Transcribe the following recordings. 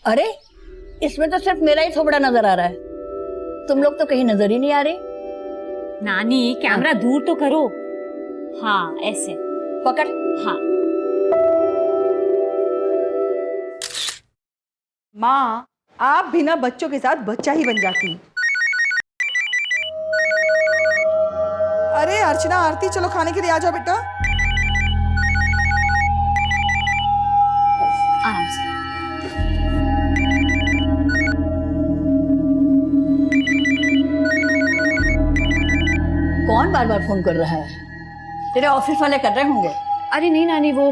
अरे इसमें तो सिर्फ मेरा ही थोबड़ा नजर आ रहा है, तुम लोग तो कहीं नजर ही नहीं आ रही। नानी कैमरा दूर तो करो। हाँ ऐसे पकड़। हाँ। माँ, आप बिना बच्चों के साथ बच्चा ही बन जाती हैं। अरे अर्चना, आरती, चलो खाने के लिए आ जाओ बेटा। आराम से। कौन बार बार फोन कर रहा है? तेरे ऑफिस वाले कर रहे होंगे। अरे नहीं नानी, वो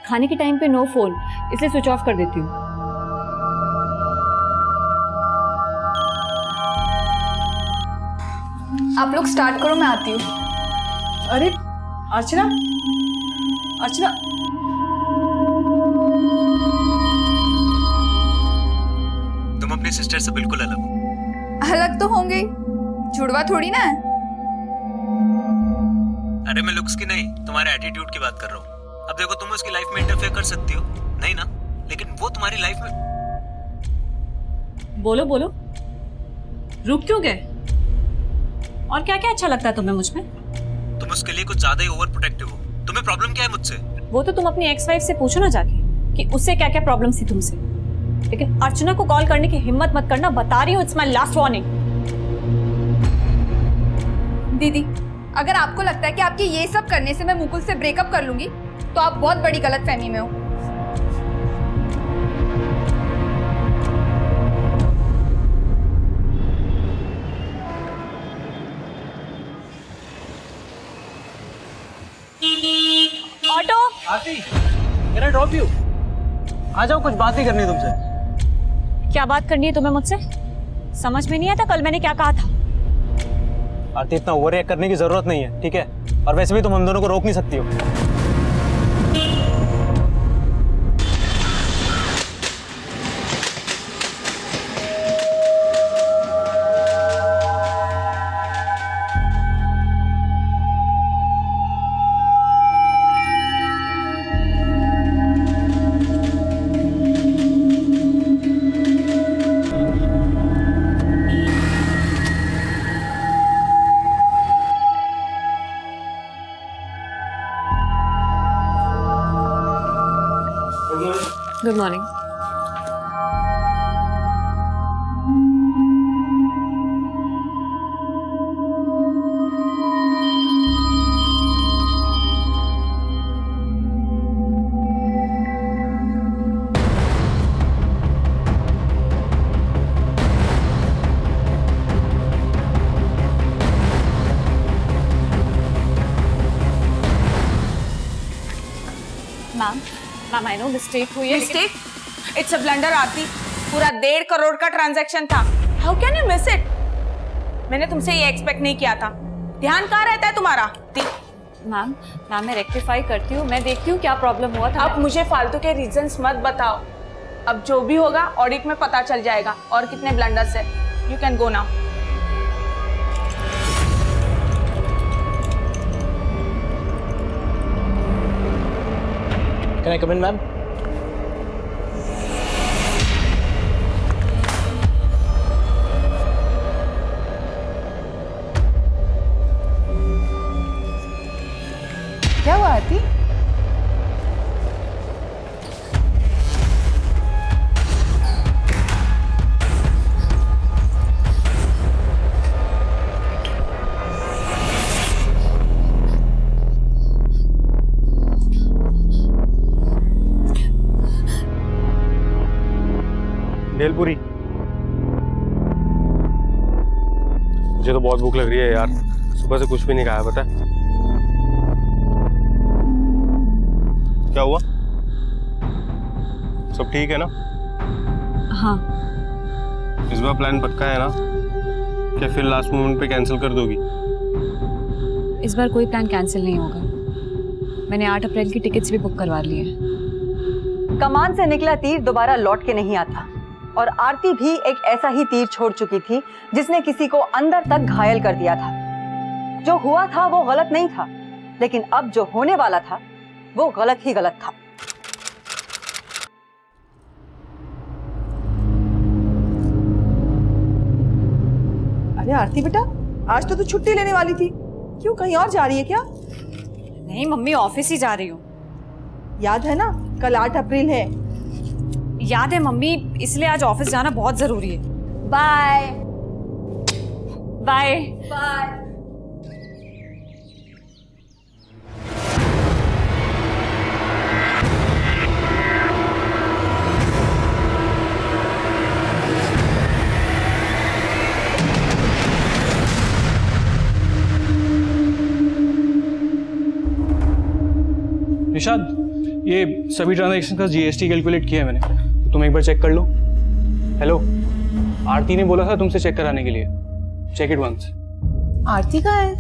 खाने के टाइम पे नो फोन, इसलिए स्विच ऑफ कर देती हूँ। आप लोग स्टार्ट करो, मैं आती हूँ। अरे अर्चना, अर्चना, तुम अपनी सिस्टर से बिल्कुल अलग हो। अलग तो होंगे, जुड़वा थोड़ी ना है। अरे मैं लुक्स की नहीं, तुम्हारे एटीट्यूड की बात कर रहा हूँ। अब देखो, तुम उसकी लाइफ में इंटरफेयर कर सकती हो नहीं ना, लेकिन वो तुम्हारी लाइफ में। बोलो बोलो, रुक क्यों गए? और क्या क्या अच्छा लगता है तुम्हें मुझ में? तुम उसके लिए कुछ ज्यादा ही ओवर प्रोटेक्टिव हो। तुम्हें प्रॉब्लम क्या है मुझसे? वो तो तुम अपनी एक्स वाइफ से पूछो ना जाके कि उससे क्या क्या प्रॉब्लम थी तुमसे। लेकिन अर्चना को कॉल करने की हिम्मत मत करना, बता रही हूँ, इट्स माय लास्ट वार्निंग। दीदी, अगर आपको लगता है कि आपके ये सब करने से मैं मुकुल से ब्रेकअप कर लूंगी तो आप बहुत बड़ी गलतफहमी में हो। Auto, Aarti, can I drop you? आ जाओ, कुछ बात ही करनी है तुमसे। क्या बात करनी है तुम्हें मुझसे? समझ में नहीं आता कल मैंने क्या कहा था? आरती, इतना ओवर रिएक्ट करने की जरूरत नहीं है, ठीक है? और वैसे भी तुम हम दोनों को रोक नहीं सकती हो। Good morning. Ma'am, ma'am I know mistake हुई है। मिस्टेक? इट्स अ ब्लंडर आरती। पूरा 1.5 करोड़ का ट्रांजैक्शन था। How can you miss it? मैंने तुमसे ये एक्सपेक्ट नहीं किया था। ध्यान कहाँ रहता है तुम्हारा? मैम, मैम मैं रेक्टिफाई करती हूँ, मैं देखती हूँ क्या प्रॉब्लेम हुआ था। अब मुझे फालतू के रीजंस मत बताओ। अब जो भी होगा ऑडिट में पता चल जाएगा और कितने ब्लंडर्स है। You can go now. Can I come in, ma'am? क्या हुआ आरती? भेलपुरी। मुझे तो बहुत भूख लग रही है यार, सुबह से कुछ भी नहीं खाया। पता है क्या हुआ? सब ठीक है ना? हाँ। इस बार प्लान पक्का है ना? क्या फिर लास्ट मोमेंट पे कैंसिल कर दोगी? इस बार कोई प्लान कैंसिल नहीं होगा। मैंने 8 अप्रैल की टिकट्स भी बुक करवा ली है। कमान से निकला तीर दोबारा लौट के नहीं आता, और आरती भी एक ऐसा ही तीर छोड़ चुकी थी जिसने किसी को अंदर तक घायल कर दिया था। जो हुआ था वो गलत नहीं था, लेकिन अब जो होने वाला था वो गलत ही गलत था। आरती बेटा, आज तो तू छुट्टी लेने वाली थी, क्यों कहीं और जा रही है क्या? नहीं मम्मी, ऑफिस ही जा रही हूँ। याद है ना कल 8 अप्रैल है। याद है मम्मी, इसलिए आज ऑफिस जाना बहुत जरूरी है। Bye bye. बाय। निशाद, ये सभी ट्रांजैक्शन का जीएसटी कैलकुलेट किया है मैंने, तो तुम एक बार चेक कर लो। हेलो, आरती ने बोला था तुमसे चेक कराने के लिए, चेक इट वंस। आरती कहाँ है?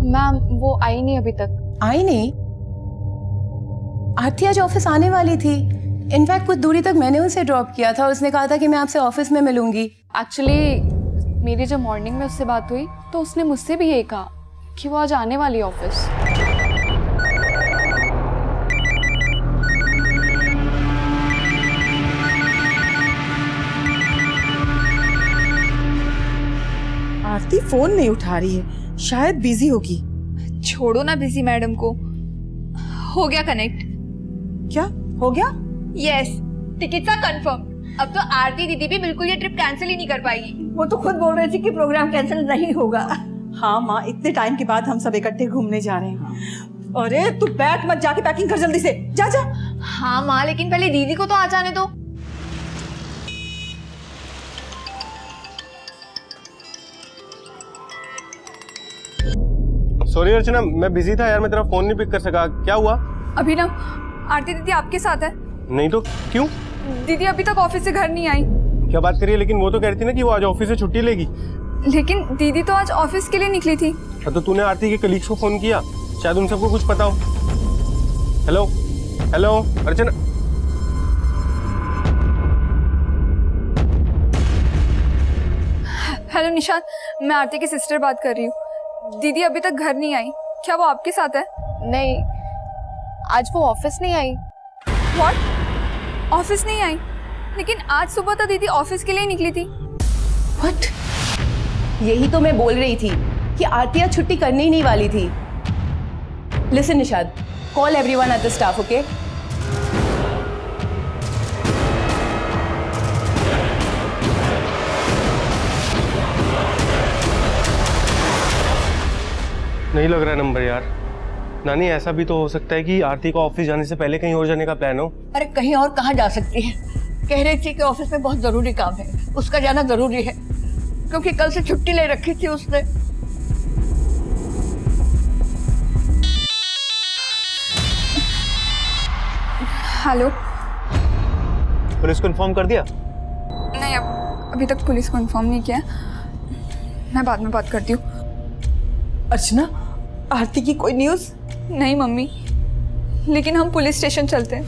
मैम वो आई नहीं अभी तक। आई नहीं? आरती आज ऑफिस आने वाली थी। इनफैक्ट कुछ दूरी तक मैंने उसे ड्रॉप किया था। उसने कहा था कि मैं आपसे ऑफिस में मिलूंगी। एक्चुअली मेरी जब मॉर्निंग में उससे बात हुई तो उसने मुझसे भी यही कहा कि वो आज आने वाली है ऑफिस। आरती फोन नहीं उठा रही है, शायद बिजी होगी। छोड़ो ना बिजी मैडम को। हो गया कनेक्ट। क्या हो गया? यस, टिकट सा कंफर्म। अब तो आरती दीदी भी बिल्कुल ये ट्रिप कैंसिल ही नहीं कर पाएगी। वो तो खुद बोल रही थी कि प्रोग्राम कैंसिल नहीं होगा। हाँ माँ, इतने टाइम के बाद हम सब इकट्ठे घूमने जा रहे हैं। अरे तू बैठ मत, जाके पैकिंग कर जल्दी से, जा जा। हाँ माँ, लेकिन पहले दीदी को तो आ जाने दो। सॉरी अर्चना, मैं बिजी था यार, मैं तेरा फोन नहीं पिक कर सका। क्या हुआ? अभिनव, आरती दीदी आपके साथ है। नहीं तो क्यों? दीदी अभी तक ऑफिस से घर नहीं आई। क्या बात करिए, लेकिन वो तो कह रही थी ना कि वो आज ऑफिस से छुट्टी लेगी। लेकिन दीदी तो आज ऑफिस के लिए निकली थी। तो तूने आरती के कलीग्स को फोन किया, शायद उन सबको कुछ पता हो। हेलो हेलो अर्चना। हेलो निशाद, मैं आरती की सिस्टर बात कर रही हूँ। दीदी अभी तक घर नहीं आई, क्या वो आपके साथ है? नहीं, आज वो ऑफिस नहीं आई। व्हाट? ऑफिस नहीं आई? लेकिन आज सुबह तो दीदी ऑफिस के लिए निकली थी। व्हाट? यही तो मैं बोल रही थी कि आरती आज छुट्टी करने ही नहीं वाली थी। Listen Nishad, call everyone at the staff, okay? नहीं लग रहा है नंबर यार। नानी, ऐसा भी तो हो सकता है कि आरती को ऑफिस जाने से पहले कहीं और जाने का प्लान हो। अरे कहीं और कहाँ जा सकती है? कह रही थी कि ऑफिस में बहुत जरूरी काम है, उसका जाना जरूरी है, क्योंकि कल से छुट्टी ले रखी थी उसने। हेलो। पुलिस को इन्फॉर्म कर दिया? नहीं, अभी तक पुलिस को इन्फॉर्म नहीं किया। मैं बाद में बात करती हूँ। अर्चना, आरती की कोई न्यूज़? नहीं मम्मी, लेकिन हम पुलिस स्टेशन चलते हैं।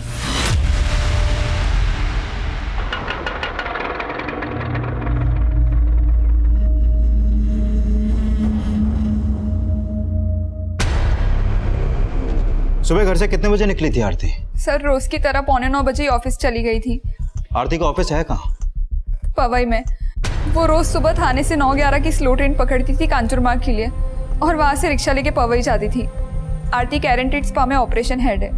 सुबह घर से कितने बजे निकली थी आरती? सर, रोज की तरह 8:45 बजे ही ऑफिस चली गई थी। आरती का ऑफिस है कहाँ? पवई में। वो रोज सुबह थाने से 9:11 की स्लो ट्रेन पकड़ती थी कांचुरमार्ग के लिए और वहाँ से रिक्शा लेके पवई जाती थी। आरती कैरेंटेड स्पा में ऑपरेशन हेड है।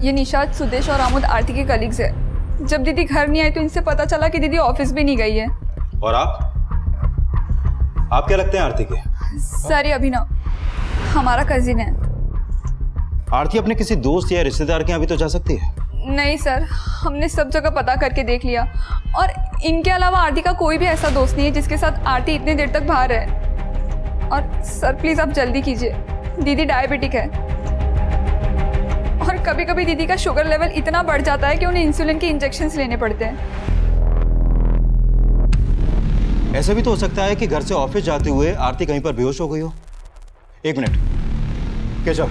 ये निशाद, सुदेश और आमुद आरती के कलीग्स है। जब दीदी घर नहीं आई तो इनसे पता चला कि दीदी ऑफिस भी नहीं गई है। और आप क्या लगते हैं आरती के? सर, ये अभिनव हमारा कजिन है। आरती अपने किसी दोस्त या रिश्तेदार के यहाँ भी तो जा सकती है। नहीं सर, हमने सब जगह पता करके देख लिया और इनके अलावा आरती का कोई भी ऐसा दोस्त नहीं है जिसके साथ आरती इतनी देर तक बाहर है। और सर प्लीज आप जल्दी कीजिए, दीदी डायबिटिक है और कभी कभी दीदी का शुगर लेवल इतना बढ़ जाता है कि उन्हें इंसुलिन के इंजेक्शंस लेने पड़ते हैं। ऐसा भी तो हो सकता है कि घर से ऑफिस जाते हुए आरती कहीं पर बेहोश हो गई हो। 1 मिनट केशव,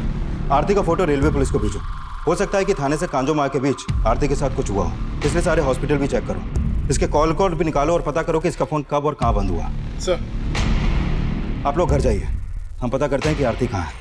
आरती का फोटो रेलवे पुलिस को भेजो। हो सकता है कि थाने से कांजो मार्ग के बीच आरती के साथ कुछ हुआ हो, इसलिए सारे हॉस्पिटल भी चेक करो। इसके कॉल कोड भी निकालो और पता करो कि इसका फोन कब और कहाँ बंद हुआ। सर, आप लोग घर जाइए, हम पता करते हैं कि आरती कहाँ है।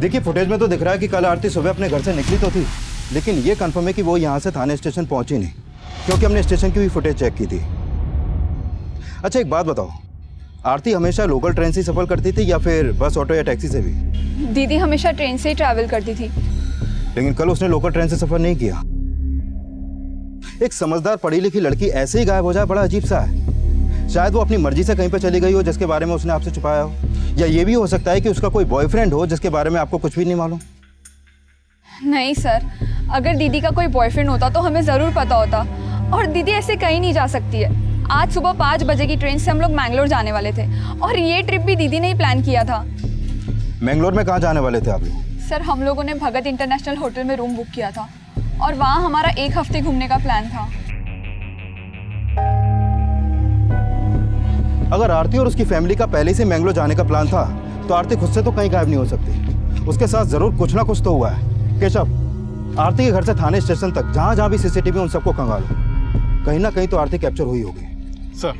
देखिए फुटेज में तो दिख रहा है कि कल आरती सुबह अपने घर से निकली तो थी, लेकिन ये कंफर्म है कि वो यहाँ से थाने स्टेशन पहुंची नहीं, क्योंकि हमने स्टेशन की भी फुटेज चेक की थी। अच्छा एक बात बताओ, आरती हमेशा लोकल ट्रेन से सफर करती थी या फिर बस, ऑटो या टैक्सी से भी? दीदी हमेशा ट्रेन से ही ट्रैवल करती थी। लेकिन कल उसने लोकल ट्रेन से सफर नहीं किया। एक समझदार पढ़ी लिखी लड़की ऐसे ही गायब हो जाए, बड़ा अजीब सा है। शायद वो अपनी मर्जी से कहीं पर चली गई हो जिसके बारे में उसने आपसे छुपाया हो, या ये भी हो सकता है कि उसका कोई बॉयफ्रेंड हो जिसके बारे में आपको कुछ भी नहीं मालूम। नहीं सर, अगर दीदी का कोई बॉयफ्रेंड होता तो हमें ज़रूर पता होता, और दीदी ऐसे कहीं नहीं जा सकती है। आज सुबह 5 बजे की ट्रेन से हम लोग मैंगलोर जाने वाले थे, और ये ट्रिप भी दीदी ने ही प्लान किया था। मैंगलोर में कहाँ जाने वाले थे आप लोग? सर हम लोगों ने भगत इंटरनेशनल होटल में रूम बुक किया था, और वहाँ हमारा 1 हफ्ते घूमने का प्लान था। अगर आरती और उसकी फैमिली का पहले से मैंगलोर जाने का प्लान था तो आरती खुद से तो कहीं गायब नहीं हो सकती। उसके साथ जरूर कुछ ना कुछ तो हुआ है। केशव, आरती के घर से थाने स्टेशन तक जहाँ जहाँ भी सीसीटीवी उन सबको खंगालो, कहीं ना कहीं तो आरती कैप्चर हुई होगी। सर,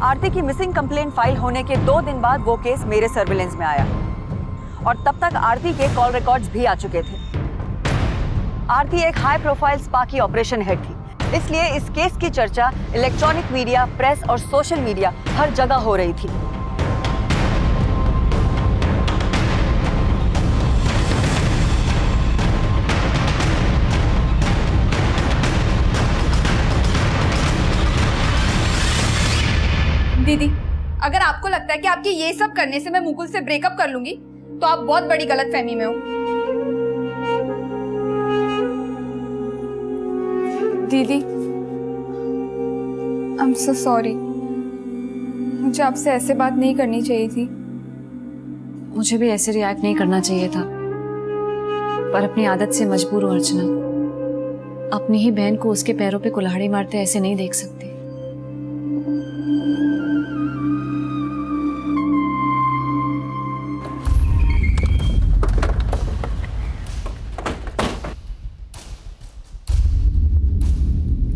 आरती की मिसिंग कंप्लेंट फाइल होने के 2 दिन बाद वो केस मेरे सर्विलेंस में आया, और तब तक आरती के कॉल रिकॉर्ड्स भी आ चुके थे। आरती एक हाई प्रोफाइल स्पा की ऑपरेशन हेड थी, इसलिए इस केस की चर्चा इलेक्ट्रॉनिक मीडिया, प्रेस और सोशल मीडिया हर जगह हो रही थी। दीदी, अगर आपको लगता है कि आपके ये सब करने से मैं मुकुल से ब्रेकअप कर लूंगी तो आप बहुत बड़ी गलतफहमी में हो। दीदी, आई एम सो सॉरी, मुझे आपसे ऐसे बात नहीं करनी चाहिए थी। मुझे भी ऐसे रिएक्ट नहीं करना चाहिए था, पर अपनी आदत से मजबूर हूँ अर्चना। अपनी ही बहन को उसके पैरों पे कुल्हाड़ी मारते ऐसे नहीं देख सकती।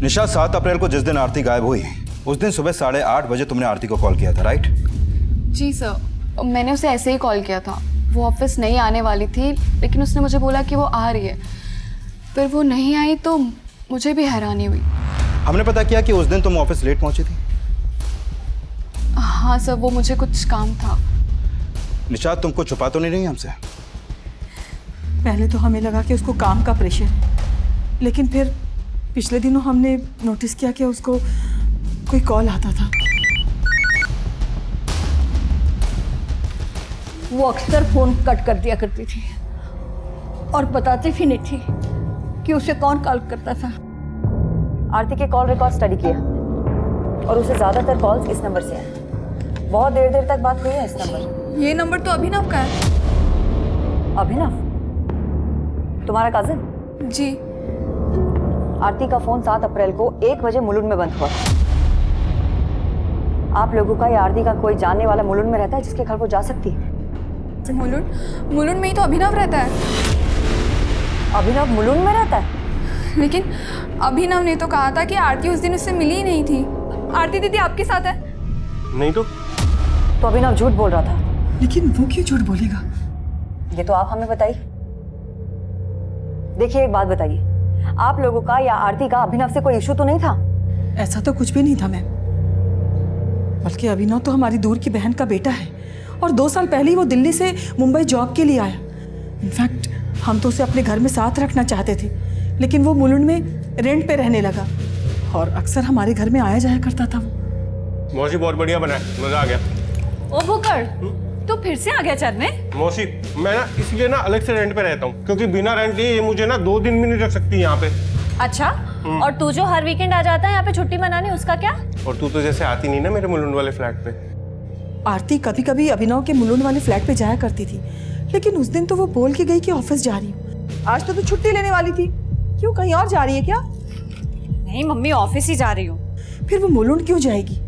निशा, 7 अप्रैल को जिस दिन आरती गायब हुई उस दिन सुबह 8:30 बजे तुमने आरती को कॉल किया था, राइट? जी सर, मैंने उसे ऐसे ही कॉल किया था। वो ऑफिस नहीं आने वाली थी, लेकिन उसने मुझे बोला कि वो आ रही है। फिर वो नहीं आई तो मुझे भी हैरानी हुई। हमने पता किया कि उस दिन तुम ऑफिस लेट पहुंची थी। हाँ सर, वो मुझे कुछ काम था। निशा, तुमको छुपा तो नहीं रही हमसे? पहले तो हमें लगा कि उसको काम का प्रेशर है, लेकिन फिर पिछले दिनों हमने नोटिस किया कि उसको कोई कॉल आता था। वो अक्सर फोन कट कर दिया करती थी और बताती भी नहीं थी कि उसे कौन कॉल करता था। आरती के कॉल रिकॉर्ड स्टडी किया, और उसे ज्यादातर कॉल्स इस नंबर से हैं। बहुत देर देर तक बात हुई है इस नंबर। ये नंबर तो अभिनव का है। अभिनव तुम्हारा कजिन? जी। आरती का फोन 7 अप्रैल को 1 बजे मुलुंड में बंद हुआ। आप लोगों का या आरती का कोई जानने वाला मुलुंड में रहता है जिसके घर वो जा सकती है? मुलुंड में ही तो अभिनव रहता है। अभिनव मुलुंड में रहता है? लेकिन अभिनव ने तो कहा था कि आरती उस दिन उससे मिली ही नहीं थी। आरती दीदी आपके साथ है? नहीं तो अभिनव झूठ बोल रहा था। लेकिन वो क्यों झूठ बोलेगा? ये तो आप हमें बताइए। देखिए, एक बात बताइए, आप लोगों का या आरती का अभिनव से कोई इशू तो नहीं था? ऐसा तो कुछ भी नहीं था मैम, बल्कि अभिनव तो हमारी दूर की बहन का बेटा है, और 2 साल पहले ही वो दिल्ली से मुंबई जॉब के लिए आया। इनफैक्ट हम तो उसे अपने घर में साथ रखना चाहते थे, लेकिन वो मुलुंड में रेंट पे रहने लगा और अक्सर हमारे घर में आया जाया करता था। वो मौसी बहुत बढ़िया बना है, मजा आ गया। ओ भूकर, तू फिर से आ गया चरने? मौसी, मैं ना इसलिए ना अलग से रेंट पे रहता हूँ, क्योंकि बिना रेंट लिए ये मुझे ना 2 दिन भी नहीं रख सकती यहाँ पे। अच्छा, और तू जो हर वीकेंड आ जाता है यहाँ पे छुट्टी मनाने, उसका क्या? और तू तो जैसे आती नहीं ना मेरे मुलुंड वाले फ्लैट पे। आरती कभी कभी अभिनव के मुलुंड वाले फ्लैट पे जाया करती थी, लेकिन उस दिन तो वो बोल के गई कि ऑफिस जा रही हूँ। आज तो तू छुट्टी लेने वाली थी, क्यों कहीं और जा रही है क्या? नहीं मम्मी, ऑफिस ही जा रही हूँ। फिर वो मुलुंड क्यों जाएगी?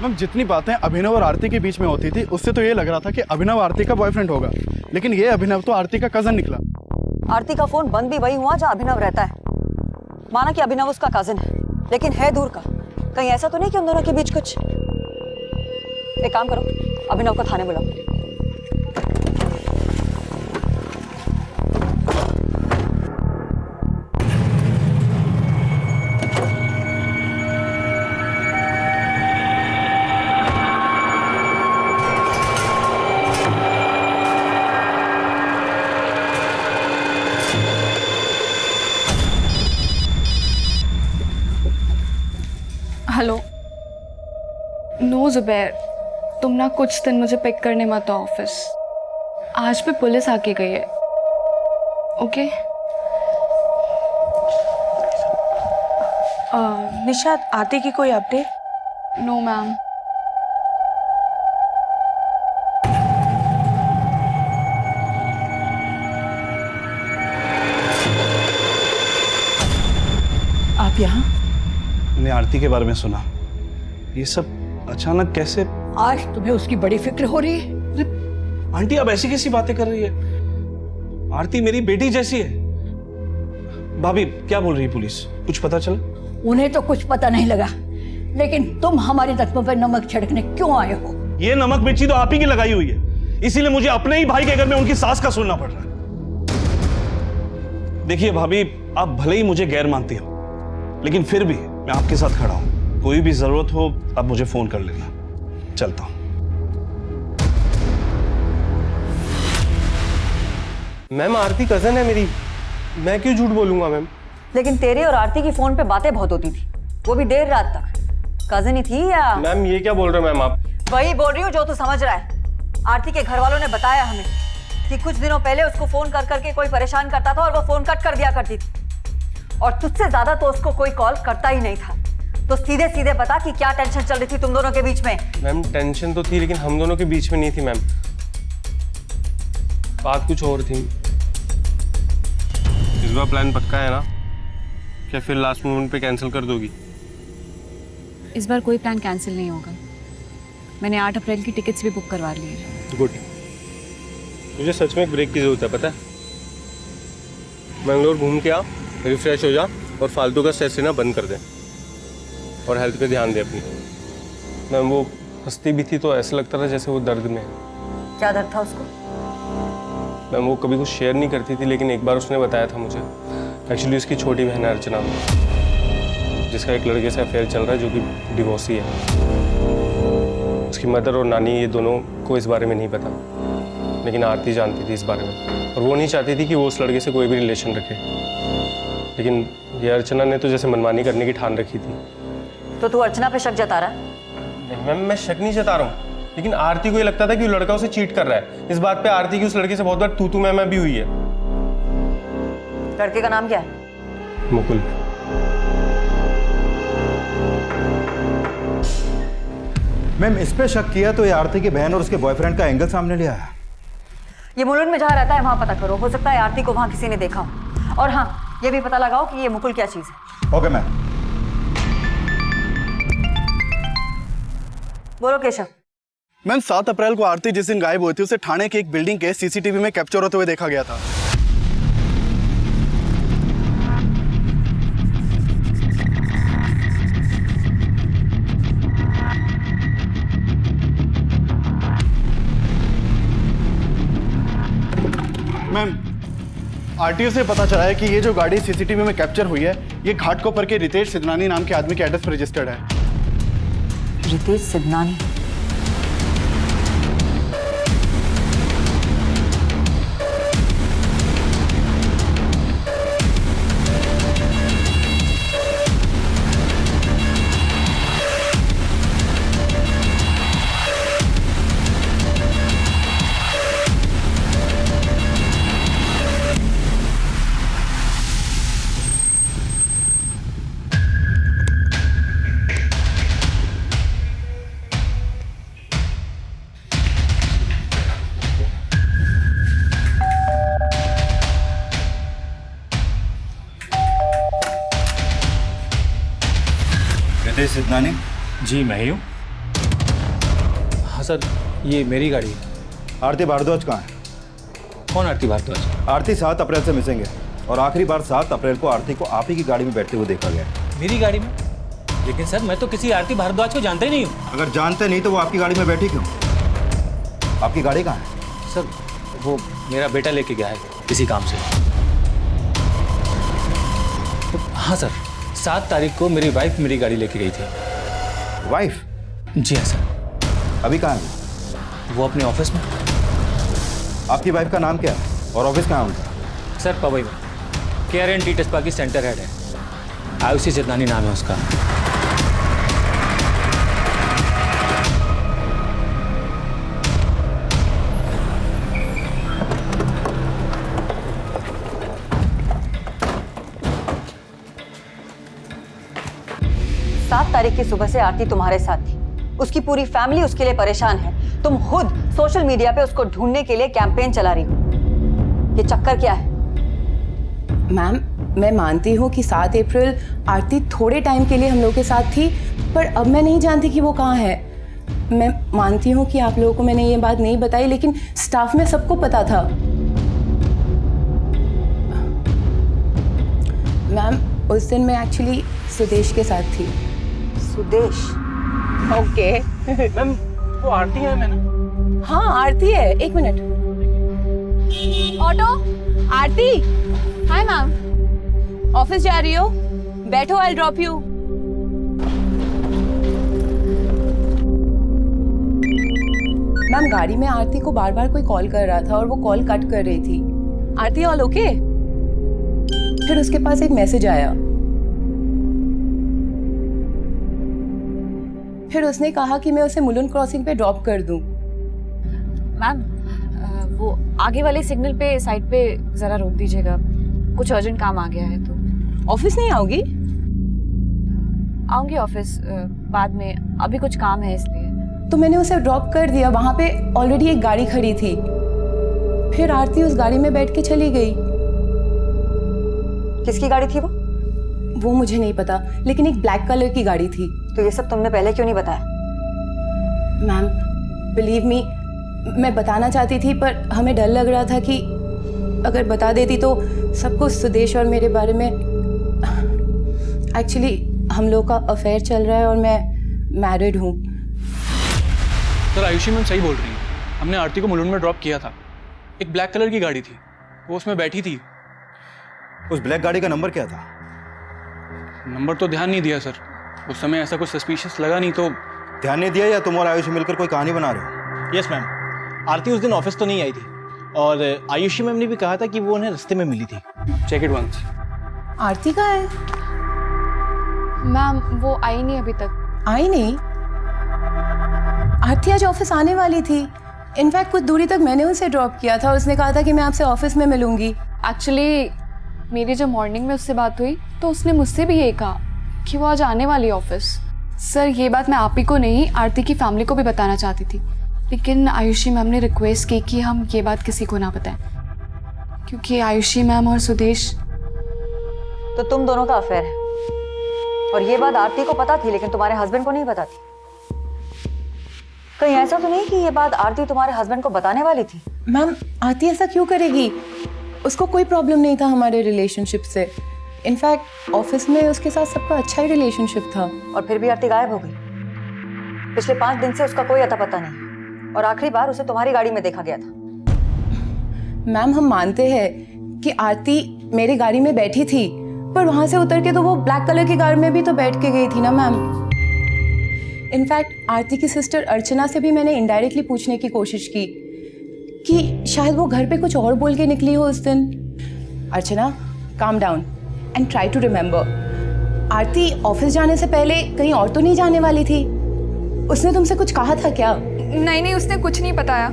मैम, जितनी बातें अभिनव और आरती के बीच में होती थी उससे तो ये लग रहा था कि अभिनव आरती का बॉयफ्रेंड होगा, लेकिन ये अभिनव तो आरती का कजन निकला। आरती का फोन बंद भी वही हुआ जहाँ अभिनव रहता है। माना कि अभिनव उसका कजिन है, लेकिन है दूर का। कहीं ऐसा तो नहीं कि उन दोनों के बीच कुछ? एक काम करो, अभिनव को थाने बुलाओ। हेलो। नो जुबैर, तुम ना कुछ दिन मुझे पिक करने मत आओ ऑफिस। आज भी पुलिस आके गई है। ओके? निशाद, आरती की कोई अपडेट? No ma'am. आप यहाँ? मैंने आरती के बारे में सुना। ये सब अचानक कैसे? आज तुम्हें उसकी बड़ी फिक्र हो रही है? आंटी आप ऐसी कैसी बातें कर रही है? आरती मेरी बेटी जैसी है। भाभी क्या बोल रही है पुलिस? कुछ पता चला? उन्हें तो कुछ पता नहीं लगा, लेकिन तुम हमारे जख्मों पर नमक छिड़कने क्यों आए हो? ये नमक मिर्ची तो आप ही की लगाई हुई है, इसीलिए मुझे अपने ही भाई के घर में उनकी सास का सुनना पड़ रहा है। देखिए भाभी, आप भले ही मुझे गैर मानती हो, लेकिन फिर भी मैं आपके साथ खड़ा हूं। कोई भी जरूरत हो आप मुझे फोन कर लेना। चलता हूं। मैम आरती कजन है मेरी, मैं क्यों झूठ बोलूंगा मैम? लेकिन तेरी और आरती की फोन पे बातें बहुत होती थी, वो भी देर रात तक। कजन ही थी या? मैम ये क्या बोल रहे हो मैम आप? वही बोल रही हूँ जो तू समझ रहा है। आरती के घर वालों ने बताया हमें कि कुछ दिनों पहले उसको फोन कर करके कोई परेशान करता था और वो फोन कट कर दिया करती थी, और तुझसे ज्यादा तो उसको कोई कॉल करता ही नहीं था। तो सीधे सीधे बता कि क्या टेंशन चल रही थी तुम दोनों के बीच में? मैम टेंशन तो थी, लेकिन हम दोनों के बीच में नहीं थी मैम, बात कुछ और थी। इस बार प्लान पक्का है ना? क्या फिर लास्ट मोमेंट पे कैंसिल कर दोगी? इस बार कोई प्लान कैंसिल नहीं होगा। मैंने 8 अप्रैल की टिकट्स भी बुक करवा ली है। गुड। मुझे सच में एक ब्रेक की जरूरत है, पता है? बेंगलोर घूम के आ, रिफ्रेश हो जा और फालतू का स्ट्रेस लेना बंद कर दे और हेल्थ पे ध्यान दे अपनी। मैम वो हंसती भी थी तो ऐसा लगता था जैसे वो दर्द में है। क्या दर्द था उसको? मैम वो कभी कुछ शेयर नहीं करती थी, लेकिन एक बार उसने बताया था मुझे। एक्चुअली उसकी छोटी बहन है अर्चना, जिसका एक लड़के से अफेयर चल रहा है जो कि डिवोर्सी है। उसकी मदर और नानी ये दोनों को इस बारे में नहीं पता, लेकिन आरती जानती थी इस बारे में, और वो नहीं चाहती थी कि वो उस लड़के से कोई भी रिलेशन रखे। लेकिन ये अर्चना ने तो जैसे मनमानी करने की ठान रखी थी। तो तू अर्चना पे शक जता रहा है? मैम मैं शक नहीं जता रहा हूँ, लेकिन आरती को ये लगता था कि वो लड़का उसे चीट कर रहा है। इस बात पे आरती की उस लड़के से बहुत बार तू मैं भी हुई है। लड़के का नाम क्या है? मुकुल। मैम इस पे शक किया तो ये आरती की बहन और उसके बॉयफ्रेंड का एंगल सामने लिया है। ये मुलुंड में जहाँ रहता है वहाँ पता करो, हो सकता है आरती को वहाँ किसी ने देखा हो। और हाँ, ये भी पता लगाओ कि ये मुकुल क्या चीज़ है। Okay ma'am. बोलो केशव। मैम 7 अप्रैल को आरती जिस दिन गायब हुई थी उसे थाने की एक बिल्डिंग के सीसीटीवी में कैप्चर होते हुए देखा गया था। मैम आरटीओ से पता चला है कि ये जो गाड़ी सीसीटीवी में कैप्चर हुई है ये घाटकोपर के रितेश सिद्धनानी नाम के आदमी के एड्रेस पर रजिस्टर्ड है। रितेश सिद्धनानी? रितेश सिद्धनानी? जी मैं ही हूँ। हाँ सर, ये मेरी गाड़ी है। आरती भारद्वाज कहाँ है? कौन आरती भारद्वाज? आरती 7 अप्रैल से मिसिंग है और आखिरी बार 7 अप्रैल को आरती को आप ही की गाड़ी में बैठते हुए देखा गया। मेरी गाड़ी में? लेकिन सर मैं तो किसी आरती भारद्वाज को जानता ही नहीं हूँ। अगर जानते नहीं तो वो आपकी गाड़ी में बैठी क्यों? आपकी गाड़ी कहाँ है? सर वो मेरा बेटा लेके गया है किसी काम से। तो हाँ सर, 7 तारीख को मेरी वाइफ मेरी गाड़ी लेके गई थी। वाइफ? जी हाँ सर। अभी कहाँ है? वो अपने ऑफिस में। आपकी वाइफ का नाम क्या है और ऑफिस कहाँ है उनका? सर पवई में KRNT टेस्पा की सेंटर हेड है, आयुषी जितनानी नाम है उसका। 7 तारीख की सुबह से आरती तुम्हारे साथ थी। उसकी पूरी फैमिली उसके लिए परेशान है। तुम खुद सोशल मीडिया पे उसको ढूंढने के लिए कैंपेन चला रही हो। ये चक्कर क्या है? मैम, मैं मानती हूँ कि 7 अप्रैल आरती थोड़े टाइम के लिए हम लोग के साथ थी, पर अब मैं नहीं जानती कि वो कहाँ है। मैं मानती हूँ कि आप लोगों को मैंने ये बात नहीं बताई, लेकिन स्टाफ में सबको पता था। मैम, उस दिन मैं एक्चुअली सुदेश के साथ थी। सुदेश? ओके। मैम वो आरती है। मैंने हाँ, आरती है। 1 minute. Auto, Aarti. Hi ma'am. Office जा रही हो? बैठो, आई ड्रॉप यू। मैम, गाड़ी में आरती को बार बार कोई कॉल कर रहा था और वो कॉल कट कर रही थी। आरती ऑल ओके? फिर उसके पास एक मैसेज आया। फिर उसने कहा कि मैं उसे मुलुंड क्रॉसिंग पे ड्रॉप कर दूं। मैम वो आगे वाले सिग्नल पे साइड पे जरा रोक दीजिएगा, कुछ अर्जेंट काम आ गया है। तो ऑफिस नहीं आओगी? आऊंगी ऑफिस बाद में, अभी कुछ काम है इसलिए। तो मैंने उसे ड्रॉप कर दिया। वहां पे ऑलरेडी एक गाड़ी खड़ी थी। फिर आरती उस गाड़ी में बैठ के चली गई। किसकी गाड़ी थी वो मुझे नहीं पता, लेकिन एक ब्लैक कलर की गाड़ी थी। तो ये सब तुमने पहले क्यों नहीं बताया? मैम, बिलीव मी, मैं बताना चाहती थी, पर हमें डर लग रहा था कि अगर बता देती तो सबको सुदेश और मेरे बारे में। एक्चुअली हम लोग का अफेयर चल रहा है और मैं मैरिड हूँ। सर आयुषी मैम सही बोल रही हैं। हमने आरती को मुलुंड में ड्रॉप किया था। एक ब्लैक कलर की गाड़ी थी, वो उसमें बैठी थी। उस ब्लैक गाड़ी का नंबर क्या था? नंबर तो ध्यान नहीं दिया सर, उस समय ऐसा कुछ सस्पिशियस लगा नहीं तो। ध्यान नहीं दिया या तुम और आयुषी मिलकर कोई कहानी बना रहे हो? यस मैम, आरती उस दिन ऑफिस तो नहीं आई थी और आयुषी मैम ने भी कहा था कि वो उन्हें रास्ते में मिली थी। Check it once. आरती कहाँ है? मैम वो आई नहीं अभी तक। आई नहीं? आरती आज ऑफिस आने वाली थी। इनफैक्ट कुछ दूरी तक मैंने उसे ड्रॉप किया था। उसने कहा था कि मैं आपसे ऑफिस में मिलूंगी। एक्चुअली मेरी जब मॉर्निंग में उससे बात हुई तो उसने मुझसे भी यही कहा कि वो आज आने वाली ऑफिस। सर ये बात मैं आप ही को नहीं, आरती की फैमिली को भी बताना चाहती थी, लेकिन आयुषी मैम ने रिक्वेस्ट की कि हम ये बात किसी को ना बताएं, क्योंकि आयुषी मैम और सुदेश। तो तुम दोनों का अफेयर है और ये बात आरती को पता थी, लेकिन तुम्हारे हस्बैंड को नहीं पता थी। कहीं ऐसा तो नहीं कि ये बात आरती तुम्हारे हस्बैंड को बताने वाली थी? मैम, आरती ऐसा क्यों करेगी? उसको कोई प्रॉब्लम नहीं था हमारे रिलेशनशिप से। इनफैक्ट ऑफिस में उसके साथ सबका अच्छा ही रिलेशनशिप था। और फिर भी आरती गायब हो गई। पिछले 5 दिन से उसका कोई अता पता नहीं और आखिरी बार उसे तुम्हारी गाड़ी में देखा गया था। मैम, हम मानते हैं कि आरती मेरी गाड़ी में बैठी थी, पर वहां से उतर के तो वो ब्लैक कलर की गाड़ी में भी तो बैठ के गई थी ना मैम। इनफैक्ट आरती की सिस्टर अर्चना से भी मैंने इनडायरेक्टली पूछने की कोशिश की कि शायद वो घर पे कुछ और बोल के निकली हो उस दिन। Archana, calm down and try to remember. Aarti office जाने से पहले कहीं और तो नहीं जाने वाली थी? उसने तुमसे कुछ कहा था क्या? नहीं, उसने कुछ नहीं बताया।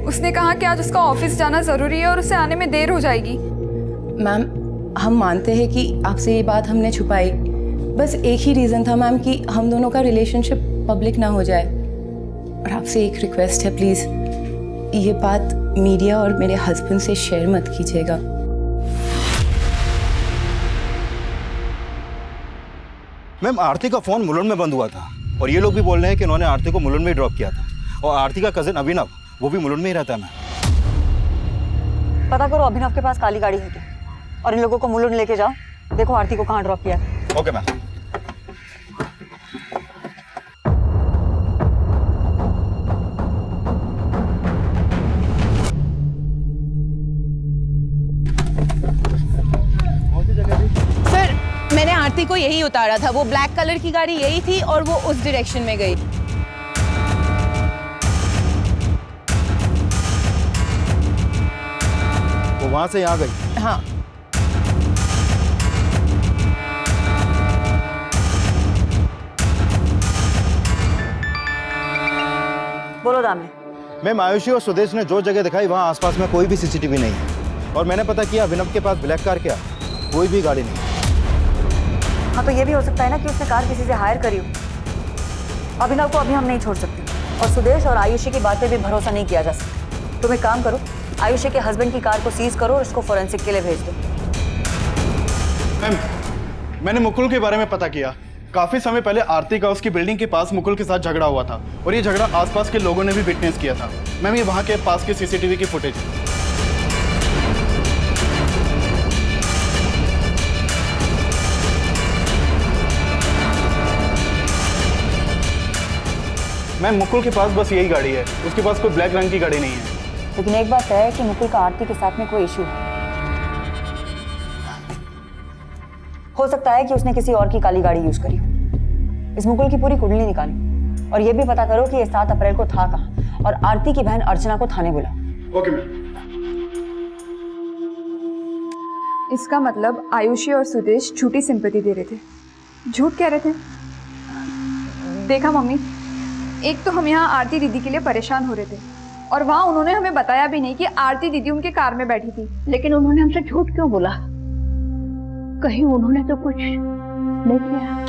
उसने कहा कि आज उसका ऑफिस जाना ज़रूरी है और उसे आने में देर हो जाएगी। मैम, हम मानते हैं कि आपसे ये बात हमने छुपाई। बस एक ही रीज़न था मैम कि हम दोनों का रिलेशनशिप पब्लिक ना हो जाए। और आपसे एक रिक्वेस्ट है, प्लीज़ ये बात मीडिया और मेरे हस्बैंड से शेयर मत कीजिएगा। मैम, आरती का फोन मुलुंड में बंद हुआ था और ये लोग भी बोल रहे हैं कि उन्होंने आरती को मुलुंड में ही ड्रॉप किया था। और आरती का कजिन अभिनव, वो भी मुलुंड में ही रहता है। मैम, पता करो अभिनव के पास काली गाड़ी है क्या, और इन लोगों को मुलुंड लेके जाओ। देखो आरती को कहाँ ड्रॉप किया। Okay ma'am. को यही उतारा था। वो ब्लैक कलर की गाड़ी यही थी और वो उस डायरेक्शन में गई। वो वहां से यहाँ गई? हाँ। बोलो दामिनी। मैम, आयुषी और सुदेश ने जो जगह दिखाई वहाँ आसपास में कोई भी सीसीटीवी नहीं है और मैंने पता किया अभिनव के पास ब्लैक कार क्या कोई भी गाड़ी नहीं। हाँ, तो ये भी हो सकता है ना कि उसने कार किसी से हायर करी हो। अभिनव को अभी हम नहीं छोड़ सकते और सुदेश और आयुषी की बात पे भी भरोसा नहीं किया जा सकता। तुम एक काम करो, आयुषी के हस्बैंड की कार को सीज करो और उसको फोरेंसिक के लिए भेज दो। मैम, मैंने मुकुल के बारे में पता किया। काफी समय पहले आरती का उसकी बिल्डिंग के पास मुकुल के साथ झगड़ा हुआ था और ये झगड़ा आसपास के लोगों ने भी विटनेस किया था। मैम, ये वहाँ के पास के सीसीटीवी की फुटेज है। मैम, मुकुल के पास बस यही गाड़ी है, उसके पास कोई ब्लैक रंग की गाड़ी नहीं है। लेकिन एक बात है कि मुकुल का आरती के साथ में कोई इशू है। हो सकता है कि उसने किसी और की काली गाड़ी यूज करी। इस मुकुल की पूरी कुंडली निकाली और ये भी पता करो कि ये 7 अप्रैल को था कहाँ और आरती की बहन अर्चना को थाने बुलाओ। Okay ma'am. इसका मतलब आयुषी और सुदेश झूठी सिंपैथी दे रहे थे, झूठ कह रहे थे। देखा मम्मी, एक तो हम यहाँ आरती दीदी के लिए परेशान हो रहे थे और वहाँ उन्होंने हमें बताया भी नहीं कि आरती दीदी उनके कार में बैठी थी। लेकिन उन्होंने हमसे झूठ क्यों बोला? कहीं उन्होंने तो कुछ नहीं किया?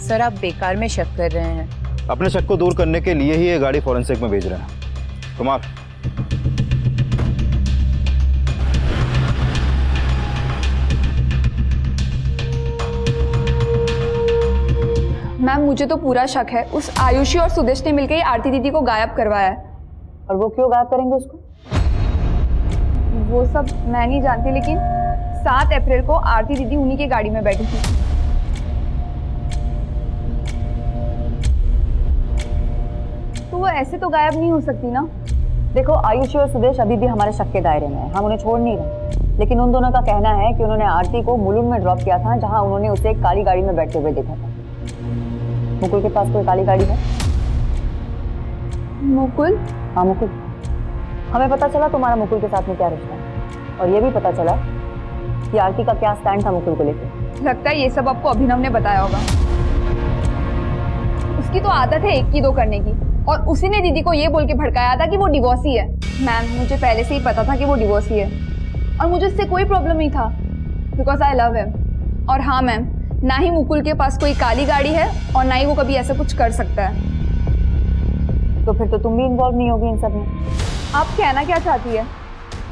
सर, आप बेकार में शक कर रहे हैं। अपने शक को दूर करने के लिए ही ये गाड़ी फॉरेंसिक में भेज रहे हैं। कुमार, मैम, मुझे तो पूरा शक है उस आयुषी और सुदेश ने मिलकर ही आरती दीदी को गायब करवाया है। और वो क्यों गायब करेंगे उसको? वो सब मैं नहीं जानती, लेकिन 7 अप्रैल को आरती दीदी उन्हीं की गाड़ी में बैठी थी। तो वो ऐसे तो गायब नहीं हो सकती ना। देखो, आयुषी और सुदेश अभी भी हमारे शक के दायरे में है, हम उन्हें छोड़ नहीं रहे। लेकिन उन दोनों का कहना है कि उन्होंने आरती को मुलुंड में ड्रॉप किया था, जहां उन्होंने उसे एक काली गाड़ी में बैठते हुए देखा था। मुकुल के पास कोई काली गाड़ी है? मुकुल? हाँ, मुकुल। हमें पता चला तुम्हारा मुकुल के साथ में क्या रिश्ता है और ये भी पता चला कि आरती का क्या स्टैंड था मुकुल को लेकर। लगता है ये सब आपको अभिनव ने बताया होगा। उसकी तो आदत है 1 की 2 करने की और उसी ने दीदी को ये बोल के भड़काया था कि वो डिवोर्सी है। मैम, मुझे पहले से ही पता था कि वो डिवोर्सी है और मुझे इससे कोई प्रॉब्लम नहीं था बिकॉज आई लव हिम। और हाँ मैम, ना ही मुकुल के पास कोई काली गाड़ी है और ना ही वो कभी ऐसा कुछ कर सकता है। तो फिर तो तुम भी इन्वॉल्व नहीं होगी इन सब में। आप कहना क्या चाहती है?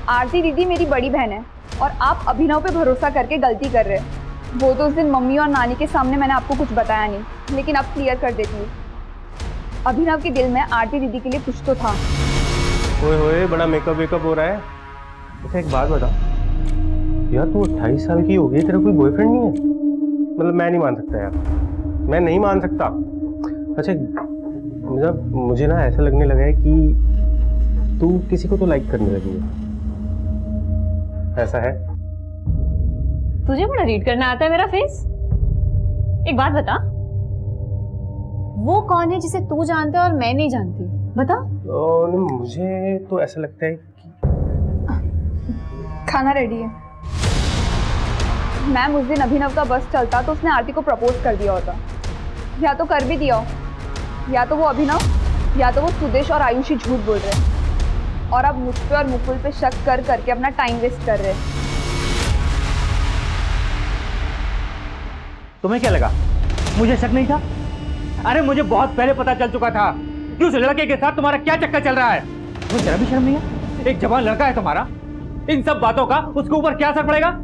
आरती दीदी मेरी बड़ी बहन है और आप अभिनव पे भरोसा करके गलती कर रहे हैं। वो तो उस दिन मम्मी और नानी के सामने मैंने आपको कुछ बताया नहीं, लेकिन अब क्लियर कर देती हूँ। अभिनव के दिल में आरती दीदी के लिए कुछ तो था। ओए बड़ा मेकअप वेकअप हो रहा है। अच्छा, एक बात बता यार, तू 28 साल की हो गई, तेरा कोई बॉयफ्रेंड नहीं है? मतलब मैं नहीं मान सकता यार, मैं नहीं मान सकता। अच्छा, मतलब मुझे ना ऐसा लगने लगा है कि तू किसी को तो लाइक करने लगी है। ऐसा है? तुझे बड़ा रीड करना आता है मेरा फेस। एक बात बता, वो कौन है जिसे तू जानता है और मैं नहीं जानती? बता। मुझे तो ऐसा लगता है कि खाना रेडी है। मैम, उस दिन अभिनव का बस चलता तो उसने आरती को प्रपोज कर दिया होता, या तो कर भी दिया हो, या तो वो अभिनव या तो वो सुदेश और आयुषी झूठ बोल रहे हैं और अब मुझ पे और मुकुल पे शक कर करके अपना टाइम वेस्ट कर रहे हैं। तुम्हें क्या लगा मुझे शक नहीं था? अरे मुझे बहुत पहले पता चल चुका था कि उस लड़के के साथ तुम्हारा क्या चक्कर चल रहा है। तुम्हें जरा भी शर्म नहीं है? एक जवान लड़का है तुम्हारा, इन सब बातों का उसके ऊपर क्या असर पड़ेगा?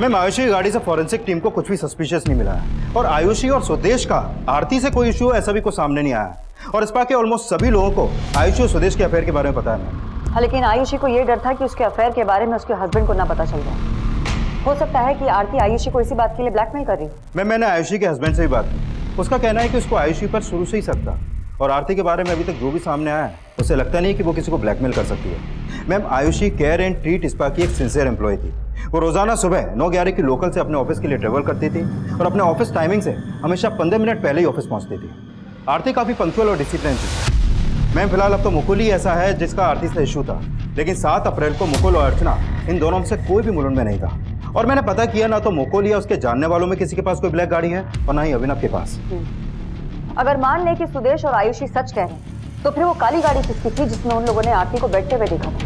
मैम, आयुषी की गाड़ी से फॉरेंसिक टीम को कुछ भी सस्पिशियस नहीं मिला है और आयुषी और सुदेश का आरती से कोई इशू ऐसा भी कोई सामने नहीं आया और इस बार के ऑलमोस्ट सभी लोगों को आयुषी और सुदेश के अफेयर के बारे में पता है। हाँ, लेकिन आयुषी को ये डर था कि उसके अफेयर के बारे में उसके हस्बैंड को ना पता चल जाए। हो सकता है कि आरती आयुषी को इसी बात के लिए ब्लैकमेल कर रही। मैंने आयुषी के हस्बैंड से भी बात की, उसका कहना है कि उसको आयुषी पर शुरू से ही शक था और आरती के बारे में अभी तक जो भी सामने आया है उसे लगता नहीं कि वो किसी को ब्लैकमेल कर सकती है। Ma'am, Ayushi care and treat spa की एक सिंसियर एम्प्लॉय थी। वो रोजाना सुबह 9:11 की लोकल से अपने ऑफिस के लिए ट्रेवल करती थी और अपने ऑफिस टाइमिंग से हमेशा 15 मिनट पहले ही ऑफिस पहुंचती थी। आरती काफ़ी पंक्चुअल और डिसिप्लिन थी। मैम, फिलहाल अब तो मुकुल ही ऐसा है जिसका आरती से इशू था, लेकिन 7 अप्रैल को मुकुल और अर्चना इन दोनों में से कोई भी मुलुंड में नहीं था। और मैंने पता किया ना तो मुकुल या उसके जानने वालों में किसी के पास कोई ब्लैक गाड़ी है और ना ही अभिनव के पास। अगर मान लें कि सुदेश और आयुषी सच कह रहे हैं तो फिर वो काली गाड़ी किसकी थी जिसमें उन लोगों ने आरती को बैठते हुए देखा था?